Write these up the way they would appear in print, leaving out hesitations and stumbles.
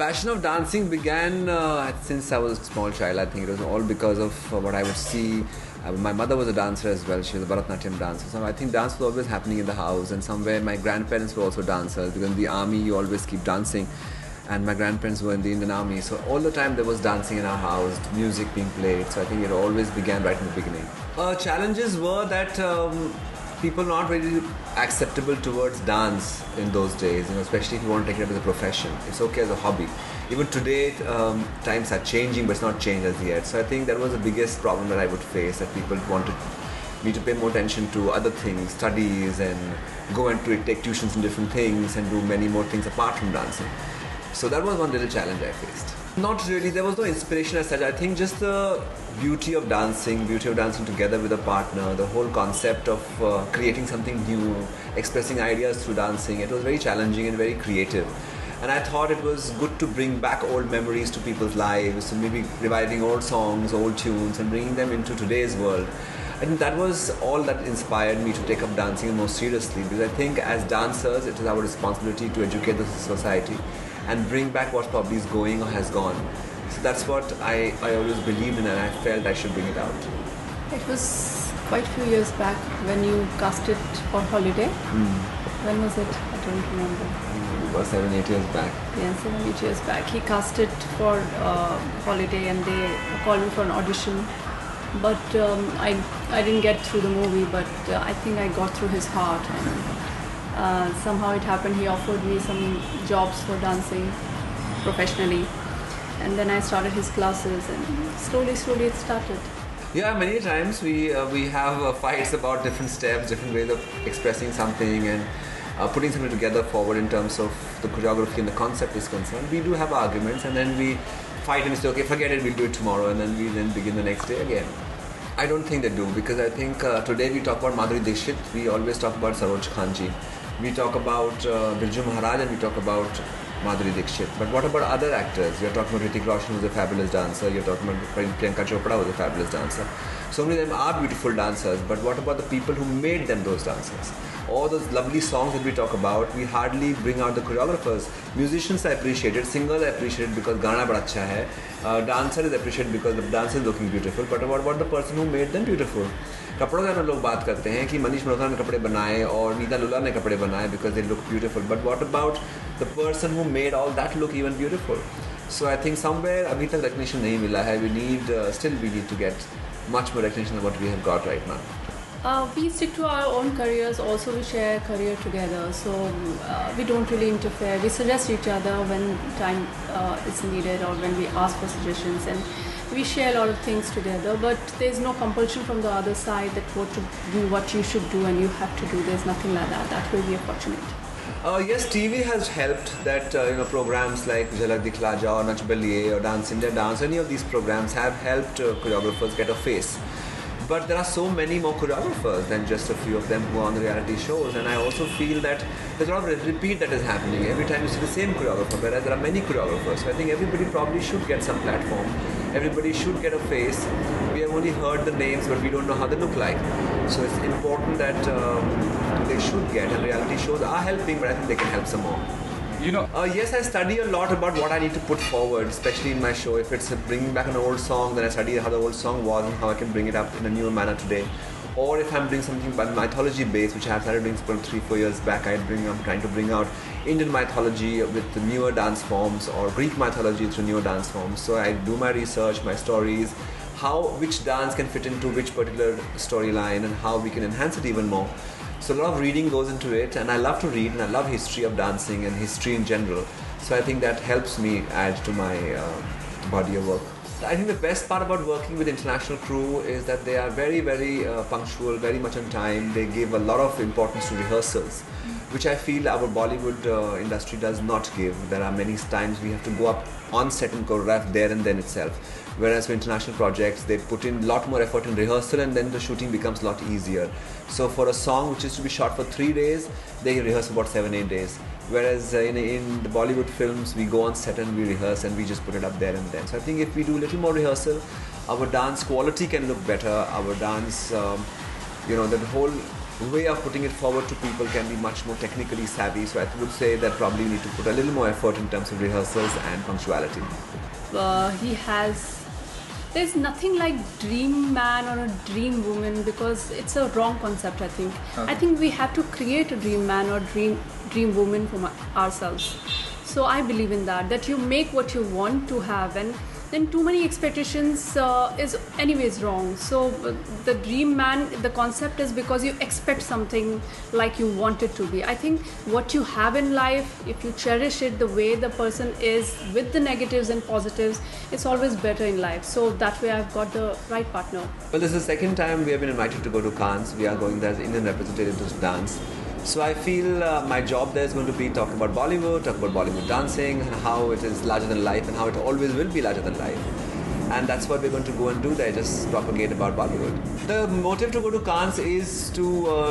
Passion of dancing began since I was a small child. I think it was all because of what I would see. My mother was a dancer as well. She was a Bharatanatyam dancer. So I think dance was always happening in the house. And somewhere my grandparents were also dancers, because in the army you always keep dancing. And my grandparents were in the Indian Army. So all the time there was dancing in our house, music being played. So I think it always began right in the beginning. Challenges were that people not really acceptable towards dance in those days, especially if you want to take it up as a profession. It's okay as a hobby. Even today, times are changing, but it's not changed as yet. So I think that was the biggest problem that I would face, that people wanted me to pay more attention to other things, studies, and go and take tuitions in different things and do many more things apart from dancing. So that was one little challenge I faced. Not really, there was no inspiration as such. I think just the beauty of dancing together with a partner, the whole concept of creating something new, expressing ideas through dancing, it was very challenging and very creative. And I thought it was good to bring back old memories to people's lives, so maybe reviving old songs, old tunes, and bringing them into today's world. I think that was all that inspired me to take up dancing more seriously, because I think as dancers, it is our responsibility to educate the society and bring back what probably is going or has gone. So that's what I always believed in, and I felt I should bring it out. It was quite a few years back when you cast it for Holiday. When was it? I don't remember. It was 7-8 years back. Yeah, 7-8 years back. He cast it for Holiday, and they called me for an audition. But I didn't get through the movie, but I think I got through his heart. And somehow it happened, he offered me some jobs for dancing professionally. And then I started his classes, and slowly it started. Yeah, many times we have fights about different steps, different ways of expressing something and putting something together forward in terms of the choreography and the concept is concerned. We do have arguments, and then we fight and say, okay, forget it, we'll do it tomorrow, and then we begin the next day again. I don't think they do, because I think today we talk about Madhuri Dixit, we always talk about Saroj Khanji. We talk about Birju Maharaj, and we talk about Madhuri Dixit. But what about other actors? You're talking about Hrithik Roshan, who's a fabulous dancer. You're talking about Priyanka Chopra, who's a fabulous dancer. So many of them are beautiful dancers, but what about the people who made them those dancers? All those lovely songs that we talk about, we hardly bring out the choreographers. Musicians are appreciated, singers are appreciated because Gana bada acha hai. Dancer is appreciated because the dancer is looking beautiful. But what about the person who made them beautiful? कपड़ों का लोग बात करते हैं कि मनीष मल्होत्रा ने कपड़े बनाए और नीता लुला ने कपड़े बनाए because they look beautiful. But what about the person who made all that look even beautiful? So I think somewhere अभी तक recognition नहीं मिला है. Still we need to get much more recognition than what we have got right now. We stick to our own careers. Also, we share a career together, so we don't really interfere. We suggest each other when time is needed, or when we ask for suggestions, and we share a lot of things together. But there's no compulsion from the other side that what you should do and you have to do. There's nothing like that. That way we are fortunate. Yes, TV has helped. That programs like Jhalak Dikhla Ja or Nach Baliye or Dance India Dance, any of these programs have helped choreographers get a face. But there are so many more choreographers than just a few of them who are on the reality shows, and I also feel that there's a lot of repeat that is happening. Every time you see the same choreographer, whereas there are many choreographers. So I think everybody probably should get some platform. Everybody should get a face. We have only heard the names, but we don't know how they look like. So it's important that they should get, and reality shows are helping, but I think they can help some more. Yes, I study a lot about what I need to put forward, especially in my show. If it's bringing back an old song, then I study how the old song was and how I can bring it up in a newer manner today. Or if I'm doing something by mythology based, which I have started doing for 3-4 years back, I'm trying to bring out Indian mythology with the newer dance forms, or Greek mythology through newer dance forms. So I do my research, my stories, which dance can fit into which particular storyline, and how we can enhance it even more. So a lot of reading goes into it, and I love to read, and I love history of dancing and history in general. So I think that helps me add to my body of work. I think the best part about working with international crew is that they are very, very punctual, very much on time. They give a lot of importance to rehearsals, which I feel our Bollywood industry does not give. There are many times we have to go up on set and choreograph there and then itself. Whereas for international projects, they put in a lot more effort in rehearsal, and then the shooting becomes a lot easier. So for a song which is to be shot for 3 days, they rehearse about 7-8 days. Whereas in the Bollywood films, we go on set and we rehearse and we just put it up there and then. So I think if we do a little more rehearsal, our dance quality can look better. Our dance, the whole way of putting it forward to people can be much more technically savvy. So I would say that probably you need to put a little more effort in terms of rehearsals and punctuality. He has. There's nothing like dream man or a dream woman, because it's a wrong concept. I think. Okay. I think we have to create a dream man or dream woman for ourselves. So I believe in that you make what you want to have, and then too many expectations is anyways wrong. So the dream man, the concept is because you expect something like you want it to be. I think what you have in life, if you cherish it the way the person is, with the negatives and positives, it's always better in life. So that way I've got the right partner. Well, this is the second time we have been invited to go to Cannes. We are going there as Indian representatives to dance. So I feel my job there is going to be talk about Bollywood dancing, and how it is larger than life and how it always will be larger than life. And that's what we're going to go and do there, just propagate about Bollywood. The motive to go to Cannes is to,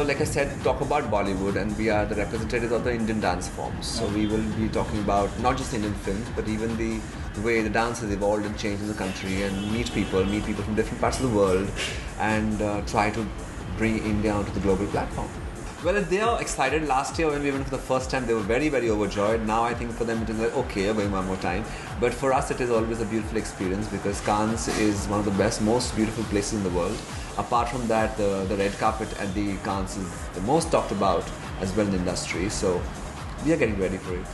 like I said, talk about Bollywood, and we are the representatives of the Indian dance forms. So we will be talking about not just Indian films, but even the way the dance has evolved and changed in the country, and meet people from different parts of the world, and try to bring India onto the global platform. Well, they are excited. Last year when we went for the first time, they were very, very overjoyed. Now I think for them it is like, okay, we're going one more time. But for us it is always a beautiful experience, because Cannes is one of the best, most beautiful places in the world. Apart from that, the red carpet at the Cannes is the most talked about as well in the industry. So we are getting ready for it.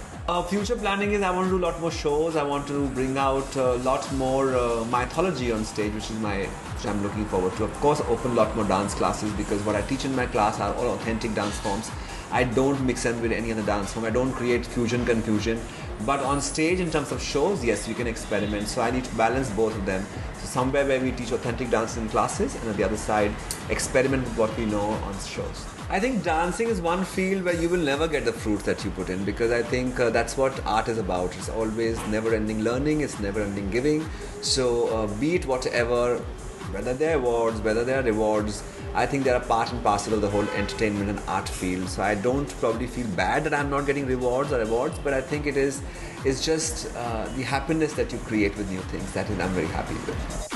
Future planning is I want to do a lot more shows. I want to bring out a lot more mythology on stage, which I'm looking forward to. Of course, open a lot more dance classes, because what I teach in my class are all authentic dance forms. I don't mix them with any other dance form. I don't create confusion. But on stage, in terms of shows, yes, you can experiment. So I need to balance both of them. So somewhere where we teach authentic dance in classes, and on the other side, experiment with what we know on shows. I think dancing is one field where you will never get the fruits that you put in, because I think that's what art is about. It's always never-ending learning, it's never-ending giving. So be it whatever, whether they're awards, whether they're rewards, I think they're a part and parcel of the whole entertainment and art field. So I don't probably feel bad that I'm not getting rewards or awards, but I think it's just the happiness that you create with new things that I'm very happy with.